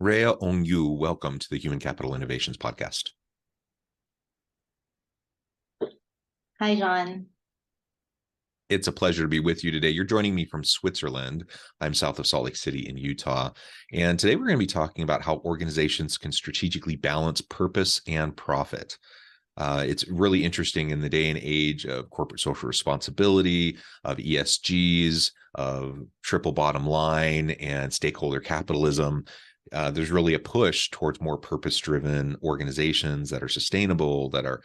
Rhea Ong Yiu, welcome to the Human Capital Innovations Podcast. Hi, John. It's a pleasure to be with you today. You're joining me from Switzerland. I'm south of Salt Lake City in Utah. And today we're going to be talking about how organizations can strategically balance purpose and profit. It's really interesting in the day and age of corporate social responsibility, of ESGs, of triple bottom line and stakeholder capitalism. There's really a push towards more purpose-driven organizations that are sustainable, that are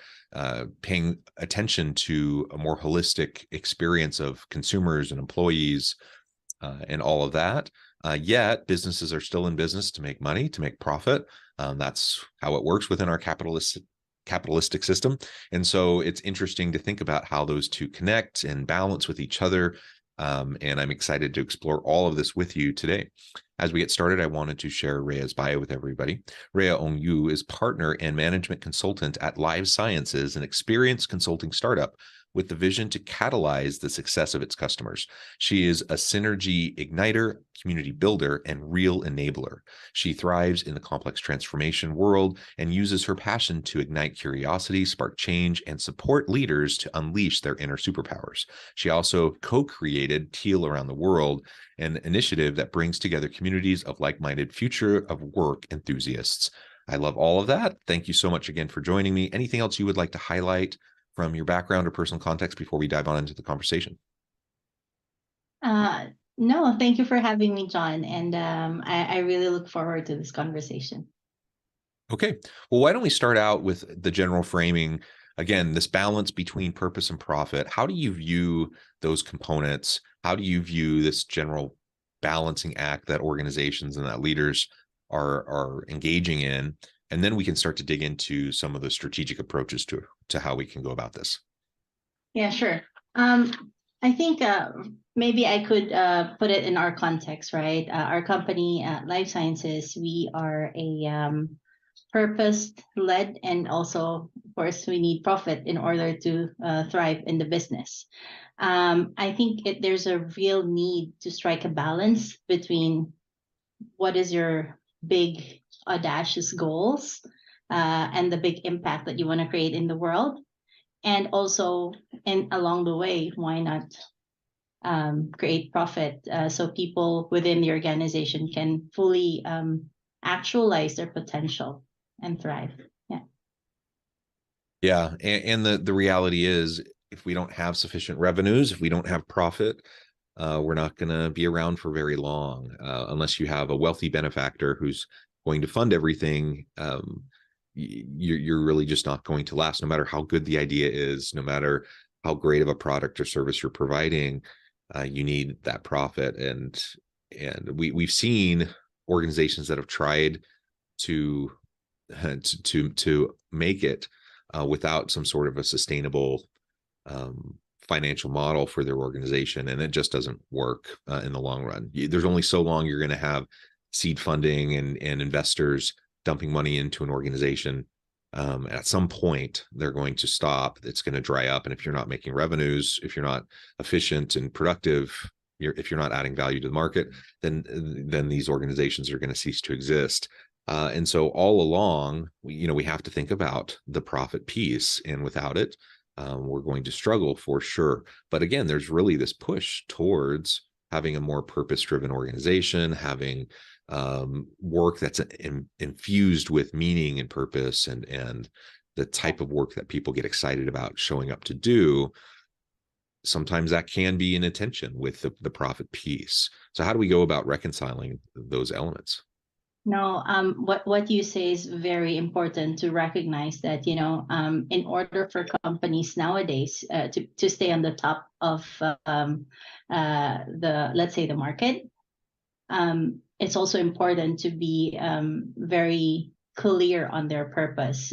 paying attention to a more holistic experience of consumers and employees and all of that. Yet businesses are still in business to make money, to make profit. That's how it works within our capitalistic system. And so it's interesting to think about how those two connect and balance with each other. And I'm excited to explore all of this with you today. As we get started, I wanted to share Rhea's bio with everybody. Rhea Ong Yiu is partner and management consultant at Live Sciences, an experienced consulting startup with the vision to catalyze the success of its customers. She is a synergy igniter, community builder, and real enabler. She thrives in the complex transformation world and uses her passion to ignite curiosity, spark change, and support leaders to unleash their inner superpowers. She also co-created Teal Around the World, an initiative that brings together communities of like-minded future of work enthusiasts. I love all of that. Thank you so much again for joining me. Anything else you would like to highlight from your background or personal context before we dive on into the conversation? No, thank you for having me, John. And I really look forward to this conversation. Okay. Well, why don't we start out with the general framing? Again, this balance between purpose and profit. How do you view those components? How do you view this general balancing act that organizations and that leaders are engaging in? And then we can start to dig into some of the strategic approaches to how we can go about this. Yeah, sure. I think maybe I could put it in our context, right? Our company, Life Sciences, we are a purpose-led, and also, of course, we need profit in order to thrive in the business. I think there's a real need to strike a balance between what is your big audacious goals and the big impact that you want to create in the world, and also, and along the way, why not create profit so people within the organization can fully actualize their potential and thrive. Yeah, and the reality is, if we don't have sufficient revenues, if we don't have profit, we're not going to be around for very long unless you have a wealthy benefactor who's going to fund everything. You're really just not going to last, no matter how good the idea is, no matter how great of a product or service you're providing. You need that profit, and we've seen organizations that have tried to make it without some sort of a sustainable financial model for their organization, and it just doesn't work in the long run. There's only so long you're going to have seed funding and investors dumping money into an organization. At some point, they're going to stop. It's going to dry up, and if you're not making revenues, if you're not efficient and productive, if you're not adding value to the market, then these organizations are going to cease to exist. And so all along, we have to think about the profit piece, and without it, we're going to struggle for sure. But again, there's really this push towards having a more purpose-driven organization, having work that's infused with meaning and purpose, and the type of work that people get excited about showing up to do. Sometimes that can be in tension with the profit piece. So how do we go about reconciling those elements? No, what you say is very important to recognize that, in order for companies nowadays to stay on the top of let's say, the market, it's also important to be very clear on their purpose.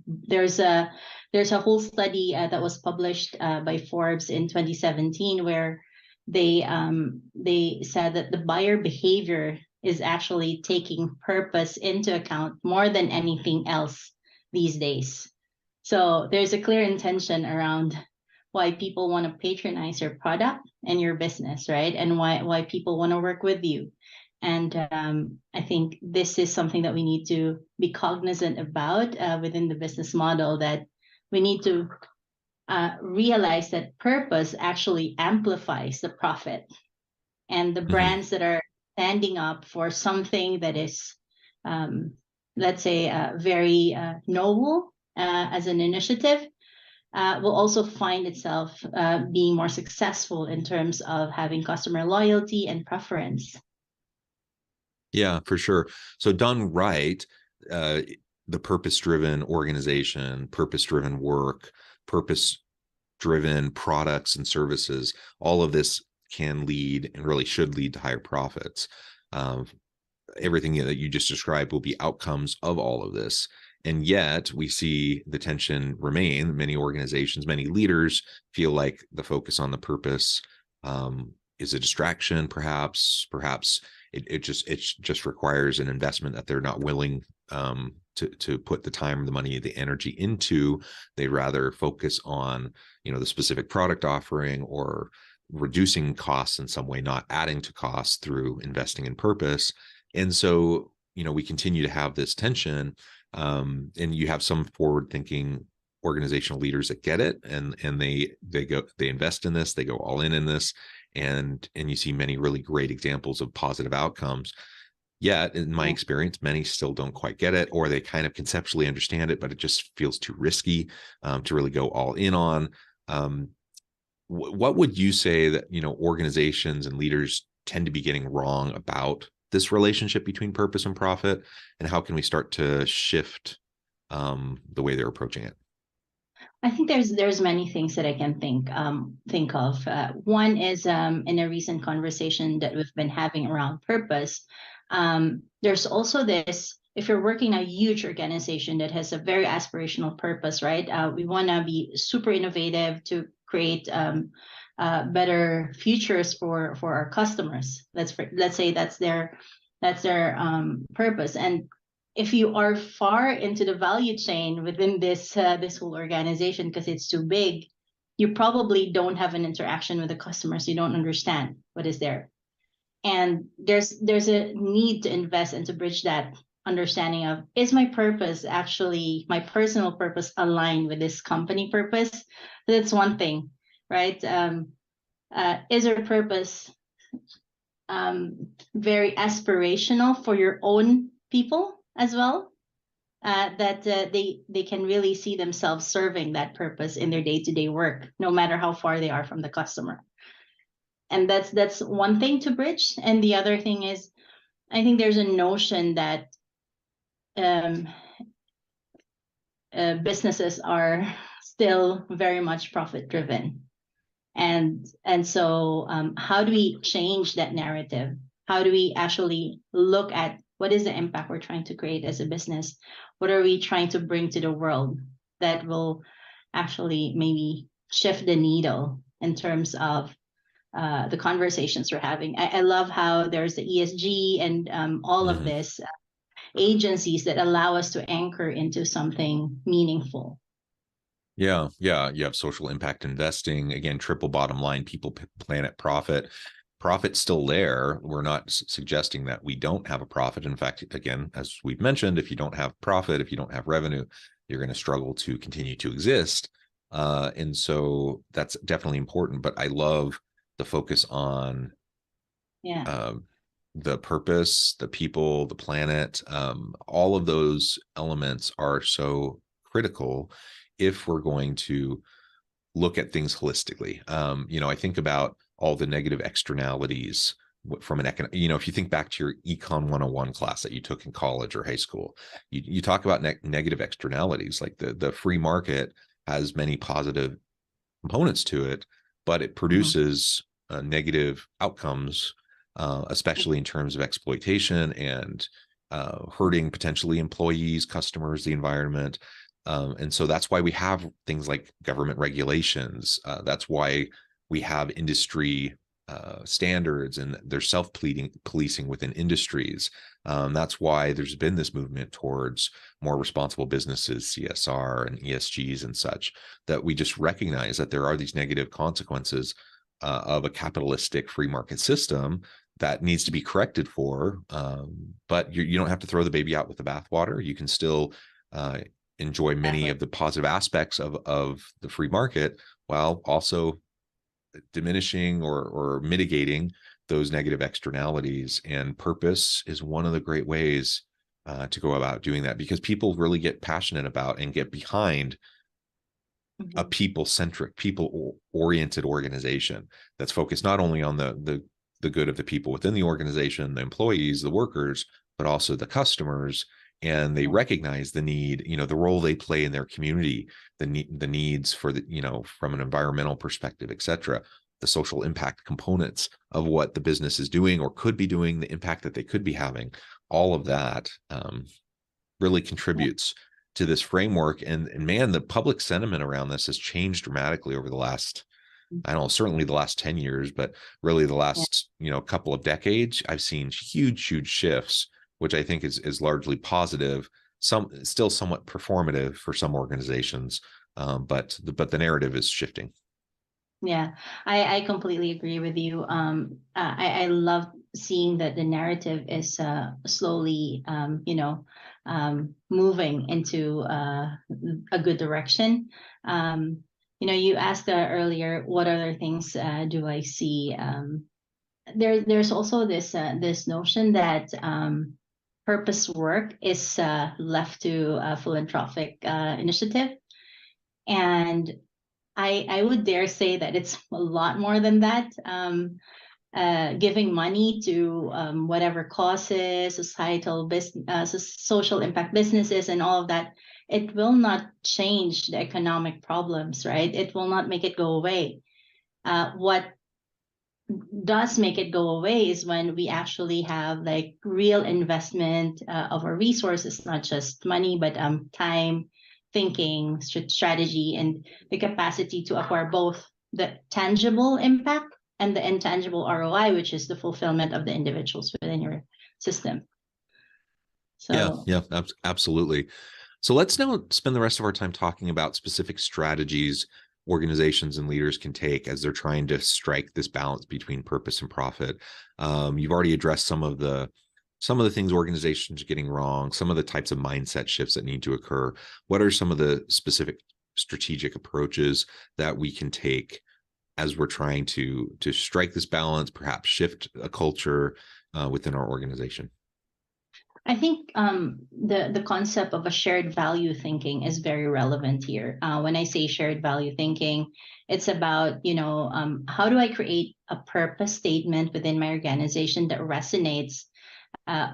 There's a whole study that was published by Forbes in 2017 where they said that the buyer behavior is actually taking purpose into account more than anything else these days. So there's a clear intention around why people want to patronize your product and your business, right? And why people want to work with you. And I think this is something that we need to be cognizant about within the business model, that we need to realize that purpose actually amplifies the profit. And the brands that are standing up for something that is, let's say, very noble as an initiative, will also find itself being more successful in terms of having customer loyalty and preference. Yeah, for sure. So done right, the purpose-driven organization, purpose-driven work, purpose-driven products and services, all of this can lead and really should lead to higher profits. Everything that you just described will be outcomes of all of this. And yet we see the tension remain. Many organizations, many leaders feel like the focus on the purpose is a distraction, perhaps it just requires an investment that they're not willing to put the time, the money, the energy into. They'd rather focus on, the specific product offering or reducing costs in some way, not adding to costs through investing in purpose. And so, we continue to have this tension, and you have some forward-thinking organizational leaders that get it, and they invest in this, they go all in this, and you see many really great examples of positive outcomes. Yet, in my experience, many still don't quite get it, or they kind of conceptually understand it, but it just feels too risky to really go all in on. What would you say that organizations and leaders tend to be getting wrong about this relationship between purpose and profit, and how can we start to shift the way they're approaching it? I think there's many things that I can think of. One is in a recent conversation that we've been having around purpose. There's also this: if you're working in a huge organization that has a very aspirational purpose, right? We want to be super innovative to create better futures for our customers. Let's say that's their purpose. And if you are far into the value chain within this whole organization, because it's too big, you probably don't have an interaction with the customers. You don't understand what is there, and there's a need to invest and to bridge that understanding of, is my purpose actually, my personal purpose, aligned with this company purpose? That's one thing, right? Is your purpose very aspirational for your own people as well, that they can really see themselves serving that purpose in their day-to-day work, no matter how far they are from the customer? And that's one thing to bridge. And the other thing is, I think there's a notion that businesses are still very much profit driven, and so how do we change that narrative? How do we actually look at what is the impact we're trying to create as a business? What are we trying to bring to the world that will actually maybe shift the needle in terms of the conversations we're having? I love how there's the ESG and all of this agencies that allow us to anchor into something meaningful. Yeah. You have social impact investing. Again, triple bottom line: people, planet, profit. Profit's still there. We're not suggesting that we don't have a profit. In fact, again, as we've mentioned, if you don't have profit, if you don't have revenue, you're going to struggle to continue to exist. And so that's definitely important. But I love the focus on the purpose, the people, the planet. All of those elements are so critical if we're going to look at things holistically. I think about all the negative externalities from an if you think back to your Econ 101 class that you took in college or high school, you talk about negative externalities. Like the free market has many positive components to it, but it produces negative outcomes, especially in terms of exploitation and hurting potentially employees, customers, the environment. And so that's why we have things like government regulations. That's why we have industry standards, and there's self-policing within industries. That's why there's been this movement towards more responsible businesses, CSR and ESGs and such, that we just recognize that there are these negative consequences of a capitalistic free market system that needs to be corrected for. But you don't have to throw the baby out with the bathwater. You can still enjoy many of the positive aspects of the free market while also diminishing or mitigating those negative externalities. And purpose is one of the great ways to go about doing that, because people really get passionate about and get behind a people-centric, people-oriented organization that's focused not only on the good of the people within the organization, the employees, the workers, but also the customers. And they recognize the need, the role they play in their community, the needs for from an environmental perspective, et cetera, the social impact components of what the business is doing or could be doing, the impact that they could be having. All of that really contributes to this framework. And man, the public sentiment around this has changed dramatically over the last, I don't know, certainly the last 10 years, but really the last, couple of decades. I've seen huge shifts, which I think is largely positive, still somewhat performative for some organizations, but the narrative is shifting. Yeah, I completely agree with you. I love seeing that the narrative is slowly, moving into a good direction. You asked earlier, what other things do I see? There's also this notion that purpose work is left to a philanthropic initiative, and I would dare say that it's a lot more than that. Giving money to whatever causes, societal business, social impact businesses, and all of that, it will not change the economic problems, right? It will not make it go away. What does make it go away is when we actually have like real investment of our resources, not just money, but time, thinking, strategy, and the capacity to acquire both the tangible impact and the intangible ROI, which is the fulfillment of the individuals within your system. So yeah, absolutely. So let's now spend the rest of our time talking about specific strategies organizations and leaders can take as they're trying to strike this balance between purpose and profit. You've already addressed some of the things organizations are getting wrong, some of the types of mindset shifts that need to occur. What are some of the specific strategic approaches that we can take as we're trying to strike this balance, perhaps shift a culture within our organization? I think the concept of a shared value thinking is very relevant here. When I say shared value thinking, it's about, how do I create a purpose statement within my organization that resonates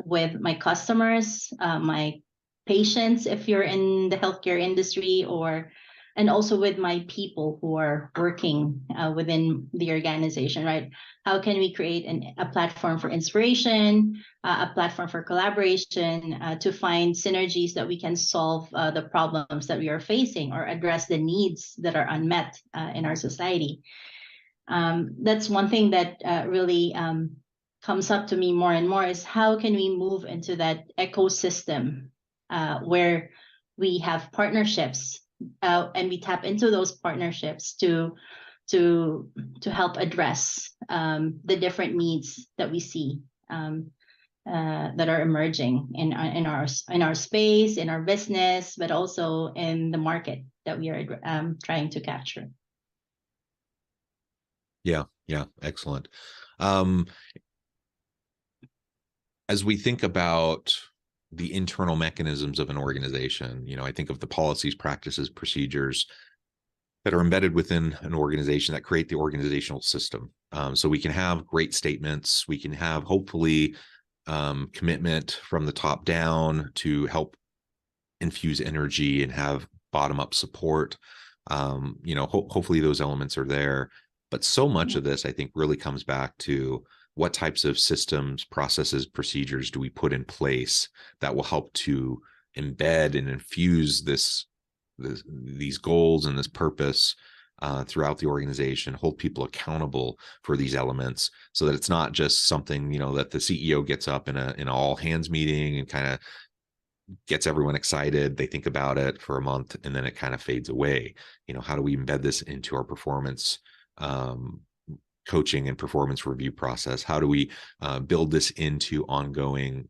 with my customers, my patients, if you're in the healthcare industry, and also with my people who are working within the organization, right? How can we create a platform for inspiration, a platform for collaboration, to find synergies that we can solve the problems that we are facing or address the needs that are unmet in our society? That's one thing that really comes up to me more and more, is how can we move into that ecosystem where we have partnerships and we tap into those partnerships to help address the different needs that we see that are emerging in our space, in our business, but also in the market that we are trying to capture. Yeah, excellent. As we think about the internal mechanisms of an organization, I think of the policies, practices, procedures that are embedded within an organization that create the organizational system. So we can have great statements, we can have hopefully commitment from the top down to help infuse energy and have bottom-up support. Hopefully those elements are there. But so much of this, I think, really comes back to what types of systems, processes, procedures do we put in place that will help to embed and infuse these goals and this purpose throughout the organization, hold people accountable for these elements, so that it's not just something, that the CEO gets up in an all hands meeting and kind of gets everyone excited. They think about it for a month and then it kind of fades away. How do we embed this into our performance coaching and performance review process? How do we build this into ongoing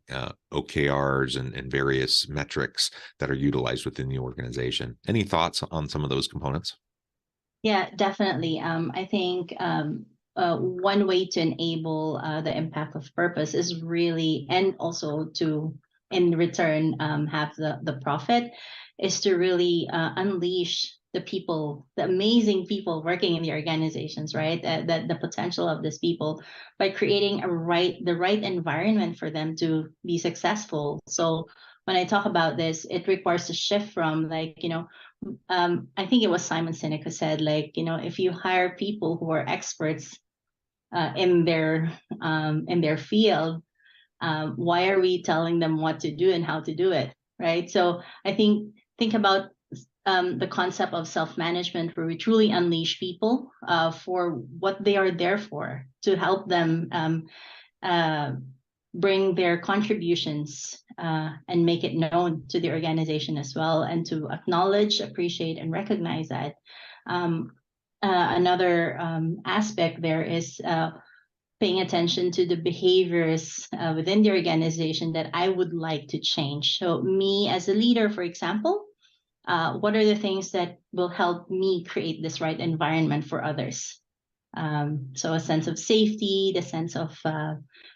OKRs and various metrics that are utilized within the organization? Any thoughts on some of those components? Yeah, definitely. I think one way to enable the impact of purpose is really, and also to, in return, have the profit, is to really unleash the people, the amazing people working in the organizations, right? The potential of these people by creating the right environment for them to be successful. So when I talk about this, it requires a shift from, like, I think it was Simon Sinek who said, like, if you hire people who are experts in their field, why are we telling them what to do and how to do it, right? So I think about the concept of self-management, where we truly unleash people for what they are there for, to help them bring their contributions and make it known to the organization as well, and to acknowledge, appreciate, and recognize that. Another aspect there is paying attention to the behaviors within the organization that I would like to change. So me as a leader, for example, what are the things that will help me create this right environment for others? So a sense of safety, the sense of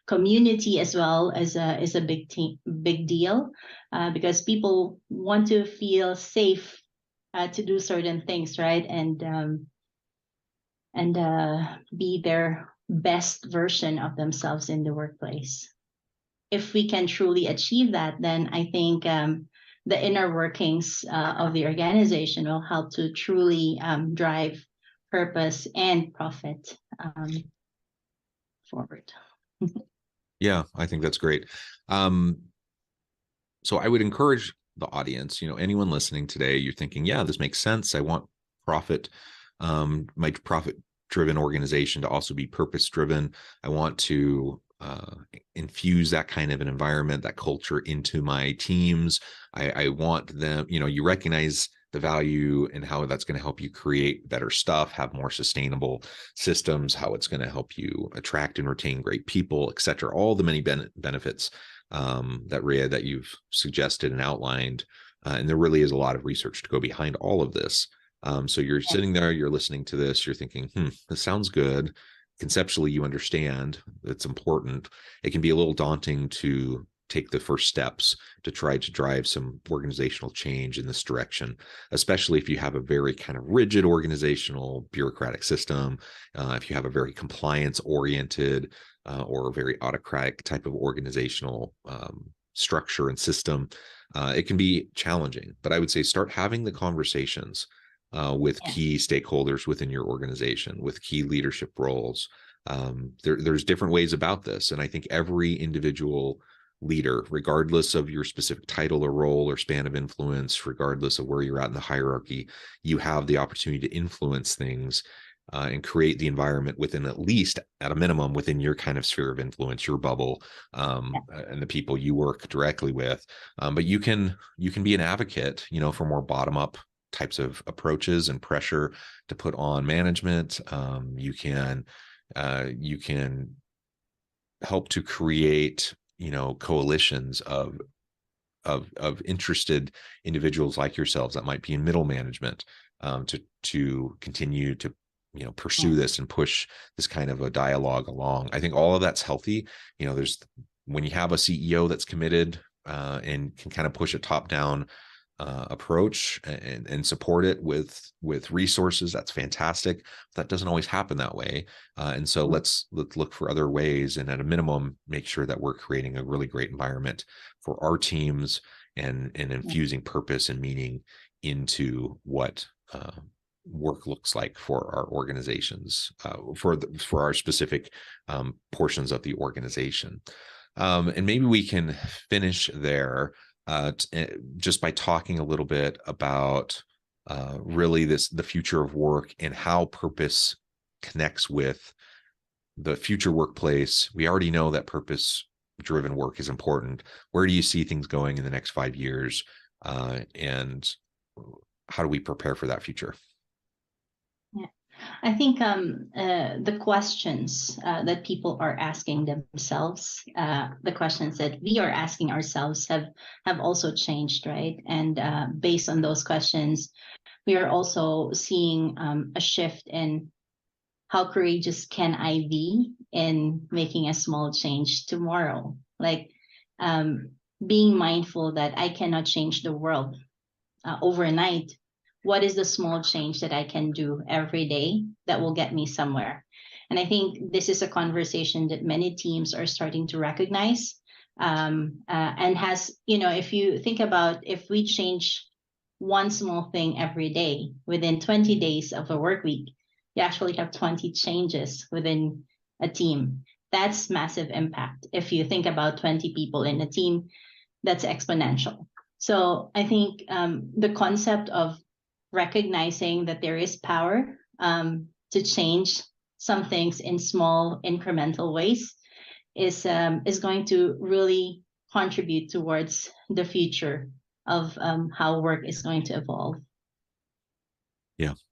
community as well is a big deal, because people want to feel safe to do certain things, right? And be their best version of themselves in the workplace. If we can truly achieve that, then I think the inner workings of the organization will help to truly drive purpose and profit forward. Yeah, I think that's great. So I would encourage the audience, anyone listening today, you're thinking, yeah, this makes sense. I want profit, my profit-driven organization to also be purpose-driven. I want to infuse that kind of an environment, that culture into my teams. I want them, you recognize the value and how that's going to help you create better stuff, have more sustainable systems, how it's going to help you attract and retain great people, et cetera. All the many benefits that Rhea, that you've suggested and outlined. And there really is a lot of research to go behind all of this. So you're sitting there, you're listening to this, you're thinking, this sounds good. Conceptually, you understand it's important. It can be a little daunting to take the first steps to try to drive some organizational change in this direction, especially if you have a very kind of rigid organizational bureaucratic system, if you have a very compliance oriented or a very autocratic type of organizational structure and system. It can be challenging, but I would say start having the conversations with key stakeholders within your organization, with key leadership roles. There's different ways about this. And I think every individual leader, regardless of your specific title or role or span of influence, regardless of where you're at in the hierarchy, you have the opportunity to influence things and create the environment within, at least at a minimum, within your kind of sphere of influence, your bubble, and the people you work directly with. But you can be an advocate, for more bottom-up types of approaches and pressure to put on management. You can help to create, coalitions of interested individuals like yourselves that might be in middle management to continue to pursue this and push this kind of a dialogue along. I think all of that's healthy. When you have a CEO that's committed and can kind of push a top-down approach and support it with resources, that's fantastic. That doesn't always happen that way, and so let's look for other ways, and at a minimum make sure that we're creating a really great environment for our teams and infusing purpose and meaning into what work looks like for our organizations, for our specific portions of the organization. And maybe we can finish there just by talking a little bit about really the future of work and how purpose connects with the future workplace. We already know that purpose-driven work is important. Where do you see things going in the next 5 years? And how do we prepare for that future? Yeah. I think the questions that people are asking themselves, the questions that we are asking ourselves have also changed, right? And based on those questions, we are also seeing a shift in how courageous can I be in making a small change tomorrow? Like being mindful that I cannot change the world overnight. What is the small change that I can do every day that will get me somewhere? And I think this is a conversation that many teams are starting to recognize. And has, if you think about if we change one small thing every day within 20 days of a work week, you actually have 20 changes within a team. That's massive impact. If you think about 20 people in a team, that's exponential. So I think the concept of recognizing that there is power to change some things in small incremental ways is going to really contribute towards the future of how work is going to evolve.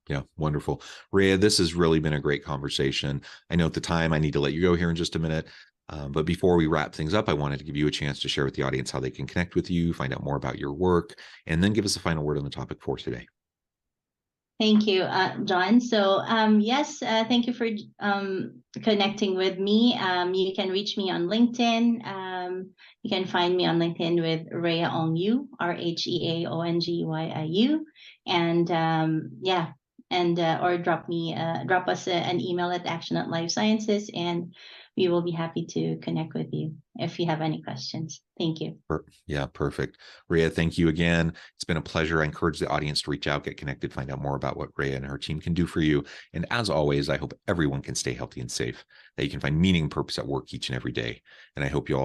Yeah, wonderful. Rhea, this has really been a great conversation. I know at the time I need to let you go here in just a minute. But before we wrap things up, I wanted to give you a chance to share with the audience how they can connect with you, find out more about your work, and then give us a final word on the topic for today. Thank you, John. So yes, thank you for connecting with me. You can reach me on LinkedIn. You can find me on LinkedIn with Rhea Ong Yiu, RHEAONGYIU, and or drop us an email at action@lifesciences, and we will be happy to connect with you if you have any questions. Thank you. Yeah, perfect. Rhea, thank you again. It's been a pleasure. I encourage the audience to reach out, get connected, find out more about what Rhea and her team can do for you. And as always, I hope everyone can stay healthy and safe, that you can find meaning and purpose at work each and every day. And I hope you all